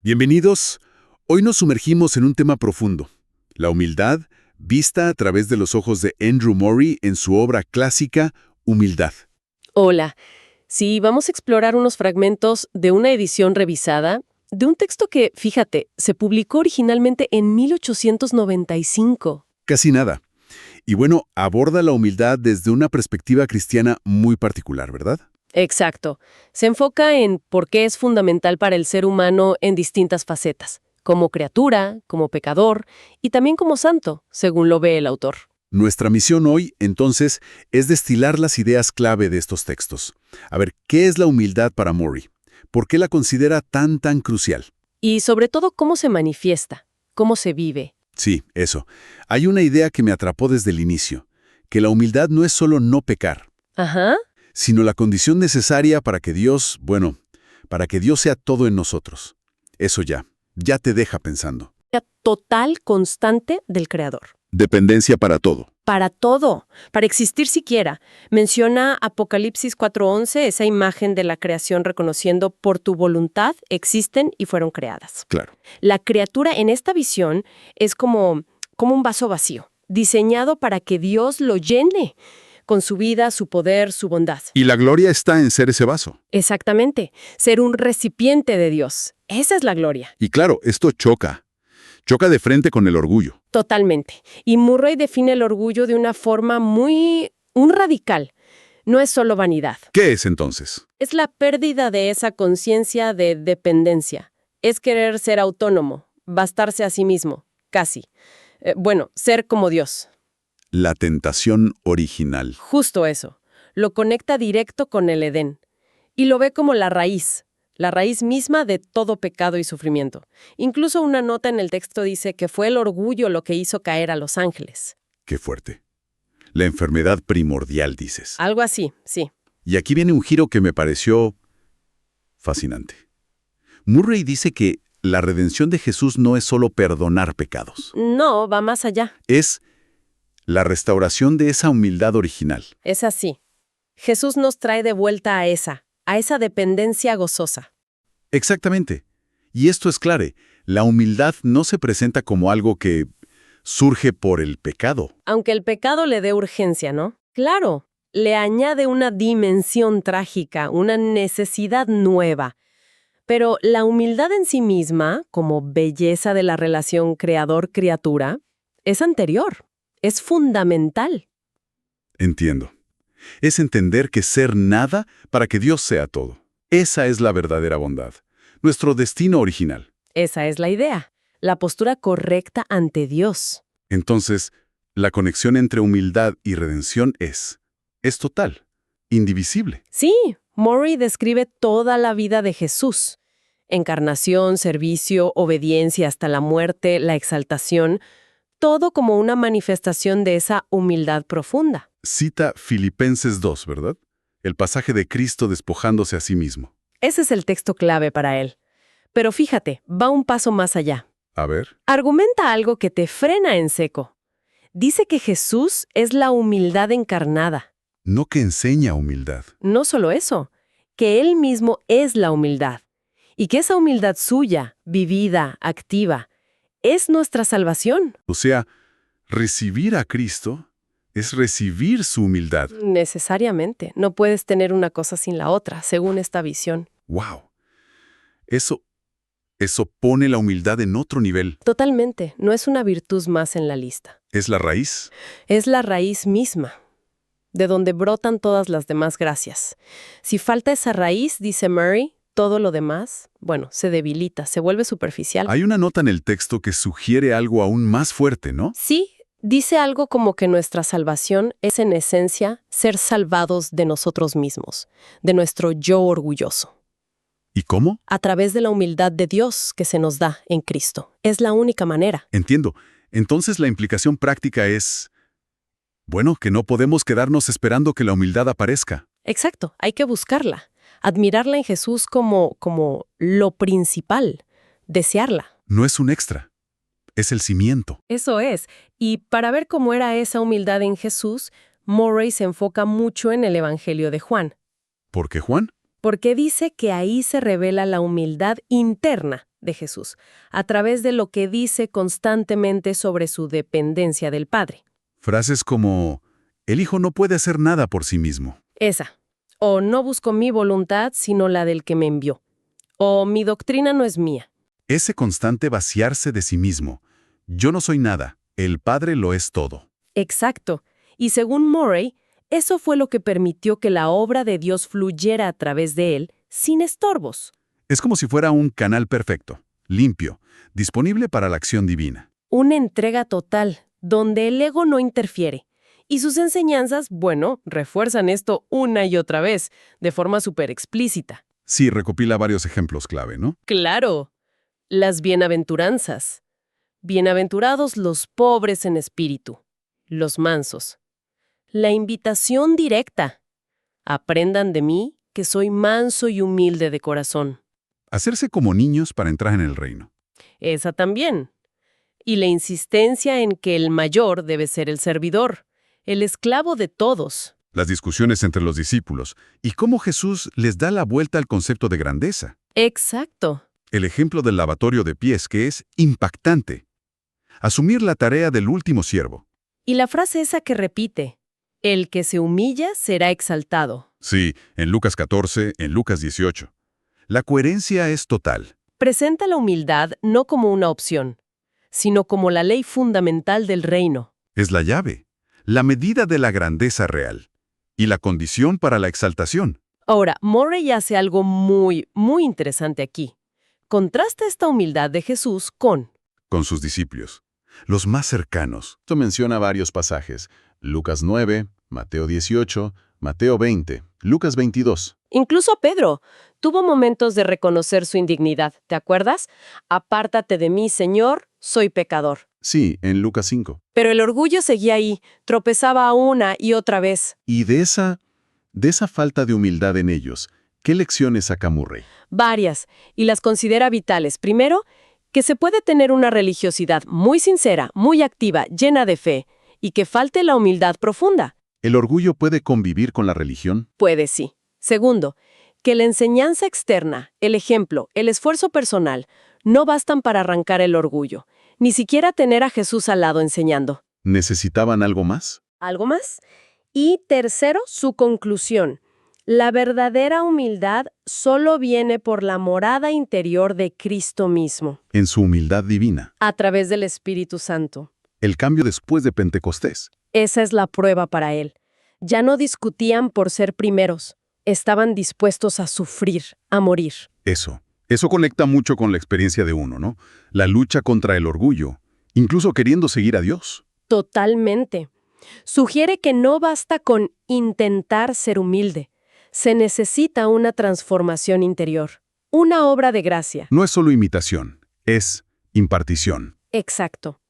Bienvenidos. Hoy nos sumergimos en un tema profundo, la humildad vista a través de los ojos de Andrew Murray en su obra clásica Humildad. Hola. Sí, vamos a explorar unos fragmentos de una edición revisada de un texto que, fíjate, se publicó originalmente en 1895. Casi nada. Y bueno, aborda la humildad desde una perspectiva cristiana muy particular, ¿verdad? Exacto. Se enfoca en por qué es fundamental para el ser humano en distintas facetas, como criatura, como pecador y también como santo, según lo ve el autor. Nuestra misión hoy, entonces, es destilar las ideas clave de estos textos. A ver, ¿qué es la humildad para Murray? ¿Por qué la considera tan crucial? Y sobre todo cómo se manifiesta, cómo se vive. Sí, eso. Hay una idea que me atrapó desde el inicio, que la humildad no es solo no pecar, Ajá. sino la condición necesaria para que Dios, para que Dios sea todo en nosotros. Eso ya te deja pensando. La total constante del Creador. Dependencia para todo. Para todo, para existir siquiera. Menciona Apocalipsis 4:11, esa imagen de la creación reconociendo por tu voluntad existen y fueron creadas. Claro. La criatura en esta visión es como un vaso vacío, diseñado para que Dios lo llene con su vida, su poder, su bondad. Y la gloria está en ser ese vaso. Exactamente, ser un recipiente de Dios. Esa es la gloria. Y claro, esto choca de frente con el orgullo. Totalmente. Y Murray define el orgullo de una forma un radical. No es solo vanidad. ¿Qué es entonces? Es la pérdida de esa conciencia de dependencia. Es querer ser autónomo, bastarse a sí mismo, casi. Ser como Dios. La tentación original. Justo eso. Lo conecta directo con el Edén. Y lo ve como la raíz misma de todo pecado y sufrimiento. Incluso una nota en el texto dice que fue el orgullo lo que hizo caer a los ángeles. Qué fuerte. La enfermedad primordial, dices. Algo así, sí. Y aquí viene un giro que me pareció fascinante. Murray dice que la redención de Jesús no es solo perdonar pecados. No, va más allá. Es la restauración de esa humildad original. Es así. Jesús nos trae de vuelta a esa dependencia gozosa. Exactamente. Y esto es clave. La humildad no se presenta como algo que surge por el pecado. Aunque el pecado le dé urgencia, ¿no? Claro, le añade una dimensión trágica, una necesidad nueva. Pero la humildad en sí misma, como belleza de la relación creador-criatura, es anterior, es fundamental. Entiendo. Es entender que ser nada para que Dios sea todo. Esa es la verdadera bondad, nuestro destino original. Esa es la idea, la postura correcta ante Dios. Entonces, la conexión entre humildad y redención es total, indivisible. Sí, Murray describe toda la vida de Jesús. Encarnación, servicio, obediencia hasta la muerte, la exaltación, todo como una manifestación de esa humildad profunda. Cita Filipenses 2, ¿verdad? El pasaje de Cristo despojándose a sí mismo. Ese es el texto clave para él. Pero fíjate, va un paso más allá. A ver. Argumenta algo que te frena en seco. Dice que Jesús es la humildad encarnada. No que enseña humildad. No solo eso, que Él mismo es la humildad. Y que esa humildad suya, vivida, activa, es nuestra salvación. O sea, recibir a Cristo es recibir su humildad. Necesariamente. No puedes tener una cosa sin la otra, según esta visión. ¡Wow! Eso pone la humildad en otro nivel. Totalmente. No es una virtud más en la lista. ¿Es la raíz? Es la raíz misma, de donde brotan todas las demás gracias. Si falta esa raíz, dice Murray, todo lo demás, se debilita, se vuelve superficial. Hay una nota en el texto que sugiere algo aún más fuerte, ¿no? Sí, dice algo como que nuestra salvación es en esencia ser salvados de nosotros mismos, de nuestro yo orgulloso. ¿Y cómo? A través de la humildad de Dios que se nos da en Cristo. Es la única manera. Entiendo. Entonces la implicación práctica es, que no podemos quedarnos esperando que la humildad aparezca. Exacto, hay que buscarla. Admirarla en Jesús como lo principal. Desearla. No es un extra. Es el cimiento. Eso es. Y para ver cómo era esa humildad en Jesús, Murray se enfoca mucho en el Evangelio de Juan. ¿Por qué Juan? porque dice que ahí se revela la humildad interna de Jesús, a través de lo que dice constantemente sobre su dependencia del Padre. Frases como, el Hijo no puede hacer nada por sí mismo. Esa. O no busco mi voluntad, sino la del que me envió. O mi doctrina no es mía. Ese constante vaciarse de sí mismo. Yo no soy nada, el Padre lo es todo. Exacto. Y según Murray, eso fue lo que permitió que la obra de Dios fluyera a través de él, sin estorbos. Es como si fuera un canal perfecto, limpio, disponible para la acción divina. Una entrega total, donde el ego no interfiere. Y sus enseñanzas, bueno, refuerzan esto una y otra vez, de forma súper explícita. Sí, recopila varios ejemplos clave, ¿no? ¡Claro! Las bienaventuranzas. Bienaventurados los pobres en espíritu, los mansos. La invitación directa. Aprendan de mí, que soy manso y humilde de corazón. Hacerse como niños para entrar en el reino. Esa también. Y la insistencia en que el mayor debe ser el servidor, el esclavo de todos. Las discusiones entre los discípulos y cómo Jesús les da la vuelta al concepto de grandeza. Exacto. El ejemplo del lavatorio de pies, que es impactante. Asumir la tarea del último siervo. Y la frase esa que repite, el que se humilla será exaltado. Sí, en Lucas 14, en Lucas 18. La coherencia es total. Presenta la humildad no como una opción, sino como la ley fundamental del reino. Es la llave, la medida de la grandeza real y la condición para la exaltación. Ahora, Murray hace algo muy, muy interesante aquí. Contrasta esta humildad de Jesús con Sus discípulos, los más cercanos. Esto menciona varios pasajes. Lucas 9, Mateo 18, Mateo 20, Lucas 22. incluso Pedro. Tuvo momentos de reconocer su indignidad, ¿te acuerdas? Apártate de mí, Señor, soy pecador. Sí, en Lucas 5. Pero el orgullo seguía ahí, tropezaba una y otra vez. Y de esa falta de humildad en ellos, ¿qué lecciones saca Murray? Varias, y las considera vitales. Primero, que se puede tener una religiosidad muy sincera, muy activa, llena de fe, y que falte la humildad profunda. ¿El orgullo puede convivir con la religión? Puede sí. Segundo, que la enseñanza externa, el ejemplo, el esfuerzo personal, no bastan para arrancar el orgullo, ni siquiera tener a Jesús al lado enseñando. ¿Necesitaban algo más? ¿Algo más? Y tercero, su conclusión. La verdadera humildad solo viene por la morada interior de Cristo mismo, En su humildad divina. a través del Espíritu Santo. El cambio después de Pentecostés. Esa es la prueba para él. Ya no discutían por ser primeros. Estaban dispuestos a sufrir, a morir. Eso conecta mucho con la experiencia de uno, ¿no? La lucha contra el orgullo, incluso queriendo seguir a Dios. Totalmente. Sugiere que no basta con intentar ser humilde. Se necesita una transformación interior, una obra de gracia. No es solo imitación, es impartición. Exacto.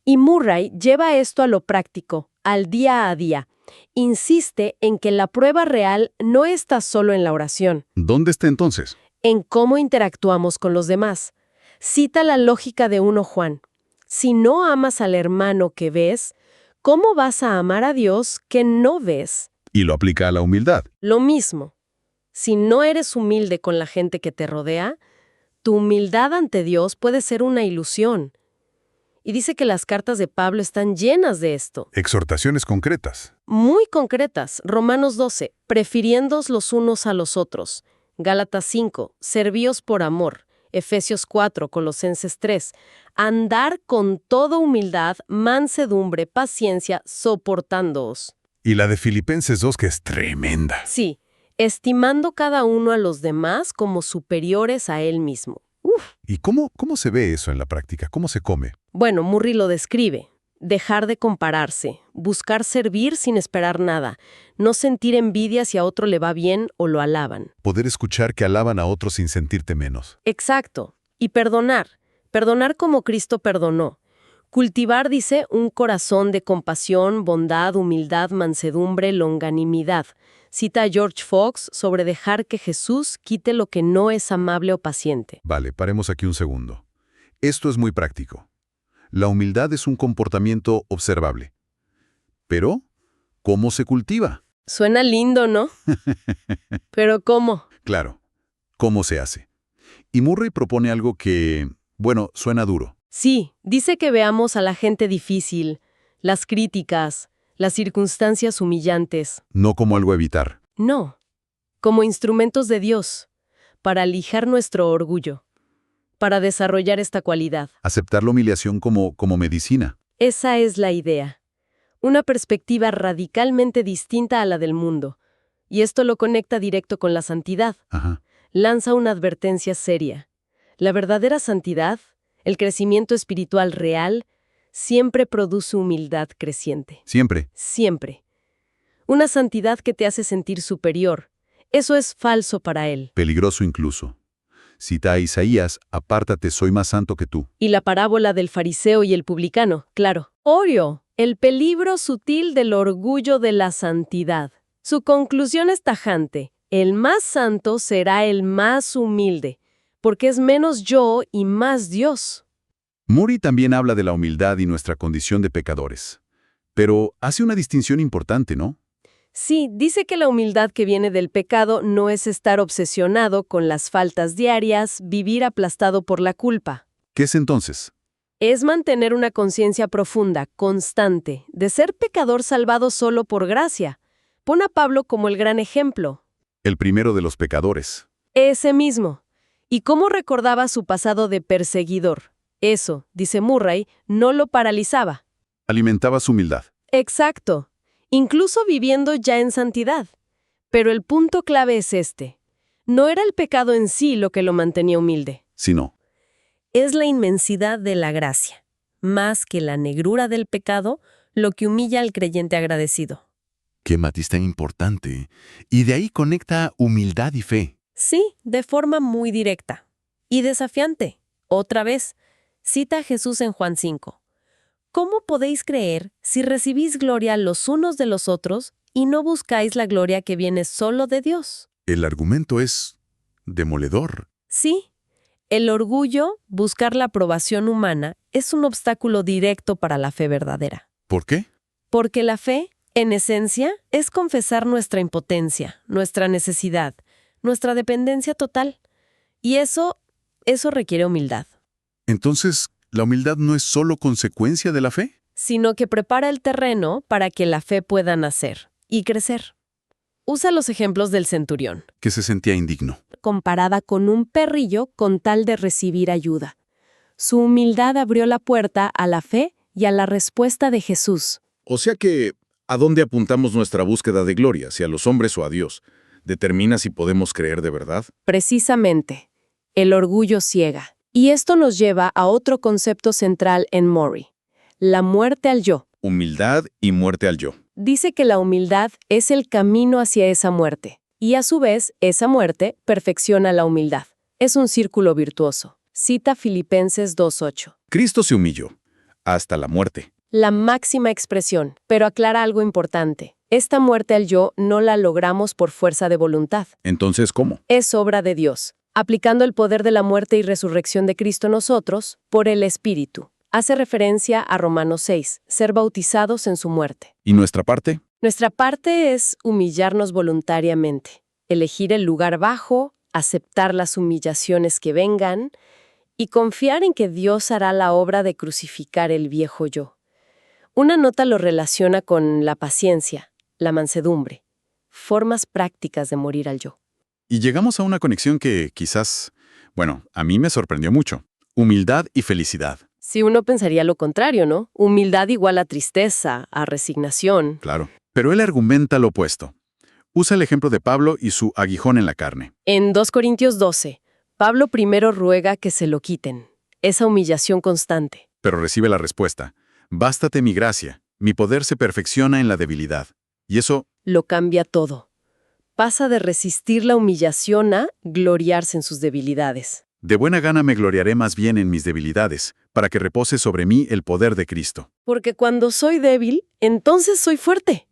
Y Murray lleva esto a lo práctico, al día a día. Insiste en que la prueba real no está solo en la oración, ¿Dónde está entonces? en cómo interactuamos con los demás. Cita la lógica de 1 Juan. Si no amas al hermano que ves, ¿cómo vas a amar a Dios que no ves? Y lo aplica a la humildad. Lo mismo. Si no eres humilde con la gente que te rodea, tu humildad ante Dios puede ser una ilusión. Y dice que las cartas de Pablo están llenas de esto. Exhortaciones concretas. Muy concretas. Romanos 12, prefiriéndoos los unos a los otros. Gálatas 5, servíos por amor. Efesios 4, Colosenses 3. Andar con toda humildad, mansedumbre, paciencia, soportándoos. Y la de Filipenses 2, que es tremenda. Sí, estimando cada uno a los demás como superiores a él mismo. ¿Y cómo se ve eso en la práctica? ¿Cómo se come? Bueno, Murray lo describe. Dejar de compararse, buscar servir sin esperar nada, no sentir envidia si a otro le va bien o lo alaban. Poder escuchar que alaban a otros sin sentirte menos. Exacto. Y perdonar. Perdonar como Cristo perdonó. Cultivar, dice, un corazón de compasión, bondad, humildad, mansedumbre, longanimidad. Cita a George Fox sobre dejar que Jesús quite lo que no es amable o paciente. Vale, paremos aquí un segundo. Esto es muy práctico. La humildad es un comportamiento observable. Pero, ¿cómo se cultiva? Suena lindo, ¿no? ¿Pero cómo? Claro. ¿Cómo se hace? Y Murray propone algo que, bueno, suena duro. Sí, dice que veamos a la gente difícil, las críticas, las circunstancias humillantes. No como algo a evitar. No, como instrumentos de Dios, para lijar nuestro orgullo, para desarrollar esta cualidad. Aceptar la humillación como medicina. Esa es la idea. Una perspectiva radicalmente distinta a la del mundo. Y esto lo conecta directo con la santidad. Ajá. Lanza una advertencia seria. La verdadera santidad, el crecimiento espiritual real, siempre produce humildad creciente. Siempre. Siempre. Una santidad que te hace sentir superior. Eso es falso para él. Peligroso incluso. Cita a Isaías, apártate, soy más santo que tú. Y la parábola del fariseo y el publicano, claro. Orio, el peligro sutil del orgullo de la santidad. Su conclusión es tajante. El más santo será el más humilde, porque es menos yo y más Dios. Murray también habla de la humildad y nuestra condición de pecadores. Pero hace una distinción importante, ¿no? Sí, dice que la humildad que viene del pecado no es estar obsesionado con las faltas diarias, vivir aplastado por la culpa. ¿Qué es entonces? Es mantener una conciencia profunda, constante, de ser pecador salvado solo por gracia. Pon a Pablo como el gran ejemplo. El primero de los pecadores. Ese mismo. Y cómo recordaba su pasado de perseguidor. Eso, dice Murray, no lo paralizaba. Alimentaba su humildad. Exacto. Incluso viviendo ya en santidad. Pero el punto clave es este. No era el pecado en sí lo que lo mantenía humilde. Si no. Es la inmensidad de la gracia, más que la negrura del pecado, lo que humilla al creyente agradecido. Qué matiz tan importante. Y de ahí conecta humildad y fe. Sí, de forma muy directa. Y desafiante. Otra vez, cita a Jesús en Juan 5. ¿Cómo podéis creer si recibís gloria los unos de los otros y no buscáis la gloria que viene solo de Dios? El argumento es demoledor. Sí, el orgullo, buscar la aprobación humana, es un obstáculo directo para la fe verdadera. ¿Por qué? Porque la fe, en esencia, es confesar nuestra impotencia, nuestra necesidad, nuestra dependencia total. Y eso requiere humildad. Entonces, ¿la humildad no es solo consecuencia de la fe? Sino que prepara el terreno para que la fe pueda nacer y crecer. Usa los ejemplos del centurión, Que se sentía indigno. comparada con un perrillo con tal de recibir ayuda. Su humildad abrió la puerta a la fe y a la respuesta de Jesús. O sea que, ¿a dónde apuntamos nuestra búsqueda de gloria, si a los hombres o a Dios? ¿Determina si podemos creer de verdad? Precisamente, el orgullo ciega. Y esto nos lleva a otro concepto central en Murray, la muerte al yo. Humildad y muerte al yo. Dice que la humildad es el camino hacia esa muerte, y a su vez, esa muerte perfecciona la humildad. Es un círculo virtuoso. Cita Filipenses 2:8. Cristo se humilló, hasta la muerte. La máxima expresión, pero aclara algo importante. Esta muerte al yo no la logramos por fuerza de voluntad. Entonces, ¿cómo? Es obra de Dios, aplicando el poder de la muerte y resurrección de Cristo en nosotros por el Espíritu. Hace referencia a Romanos 6, ser bautizados en su muerte. ¿Y nuestra parte? Nuestra parte es humillarnos voluntariamente, elegir el lugar bajo, aceptar las humillaciones que vengan y confiar en que Dios hará la obra de crucificar el viejo yo. Una nota lo relaciona con la paciencia, la mansedumbre, formas prácticas de morir al yo. Y llegamos a una conexión que quizás, bueno, a mí me sorprendió mucho. Humildad y felicidad. Si uno pensaría lo contrario, ¿no? Humildad igual a tristeza, a resignación. Claro. Pero él argumenta lo opuesto. Usa el ejemplo de Pablo y su aguijón en la carne. En 2 Corintios 12, Pablo primero ruega que se lo quiten, esa humillación constante. Pero recibe la respuesta. Bástate mi gracia, mi poder se perfecciona en la debilidad. Y eso, Lo cambia todo. Pasa de resistir la humillación a gloriarse en sus debilidades. de buena gana me gloriaré más bien en mis debilidades, para que repose sobre mí el poder de Cristo. Porque cuando soy débil, entonces soy fuerte.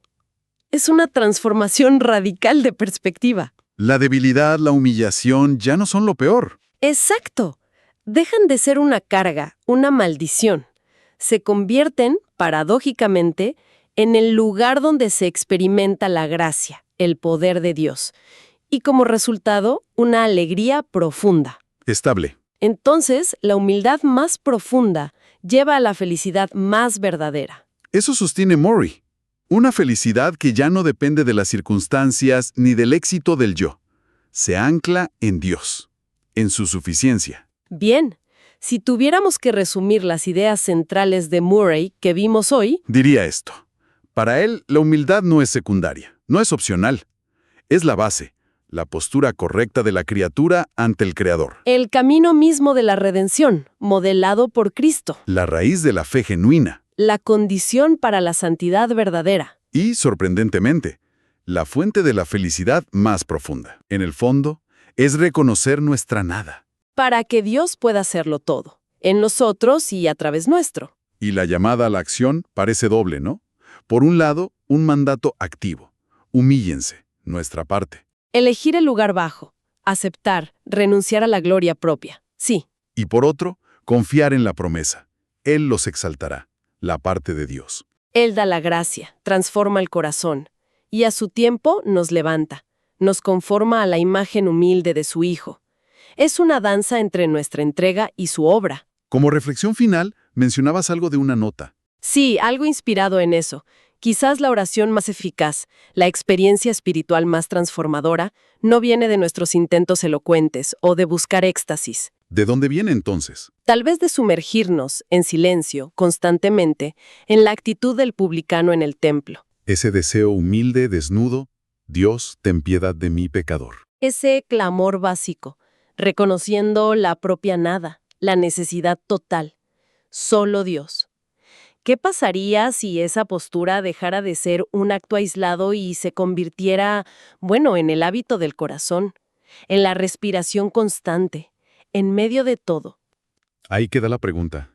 Es una transformación radical de perspectiva. La debilidad, la humillación ya no son lo peor. Exacto. Dejan de ser una carga, una maldición. Se convierten, paradójicamente, en el lugar donde se experimenta la gracia, el poder de Dios. y como resultado, una alegría profunda. Estable. Entonces, la humildad más profunda lleva a la felicidad más verdadera. Eso sostiene Murray. Una felicidad que ya no depende de las circunstancias ni del éxito del yo. Se ancla en Dios, en su suficiencia. Bien, si tuviéramos que resumir las ideas centrales de Murray que vimos hoy, Diría esto. Para él, la humildad no es secundaria, no es opcional. Es la base, la postura correcta de la criatura ante el Creador. el camino mismo de la redención, modelado por Cristo, La raíz de la fe genuina. la condición para la santidad verdadera. Y, sorprendentemente, la fuente de la felicidad más profunda. En el fondo, es reconocer nuestra nada. Para que Dios pueda hacerlo todo, en nosotros y a través nuestro. Y la llamada a la acción parece doble, ¿no? Por un lado, un mandato activo. Humíllense, nuestra parte. Elegir el lugar bajo, aceptar, renunciar a la gloria propia. Sí, Y por otro, confiar en la promesa. Él los exaltará, la parte de Dios. Él da la gracia, transforma el corazón, y a su tiempo nos levanta, nos conforma a la imagen humilde de su Hijo. Es una danza entre nuestra entrega y su obra. Como reflexión final, mencionabas algo de una nota. Sí, algo inspirado en eso. Quizás la oración más eficaz, la experiencia espiritual más transformadora, no viene de nuestros intentos elocuentes o de buscar éxtasis. ¿De dónde viene entonces? Tal vez de sumergirnos, en silencio, constantemente, en la actitud del publicano en el templo. Ese deseo humilde, desnudo. Dios, ten piedad de mí, pecador. Ese clamor básico, reconociendo la propia nada, la necesidad total. Solo Dios. ¿Qué pasaría si esa postura dejara de ser un acto aislado y se convirtiera, en el hábito del corazón, en la respiración constante, en medio de todo? Ahí queda la pregunta.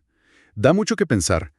Da mucho que pensar,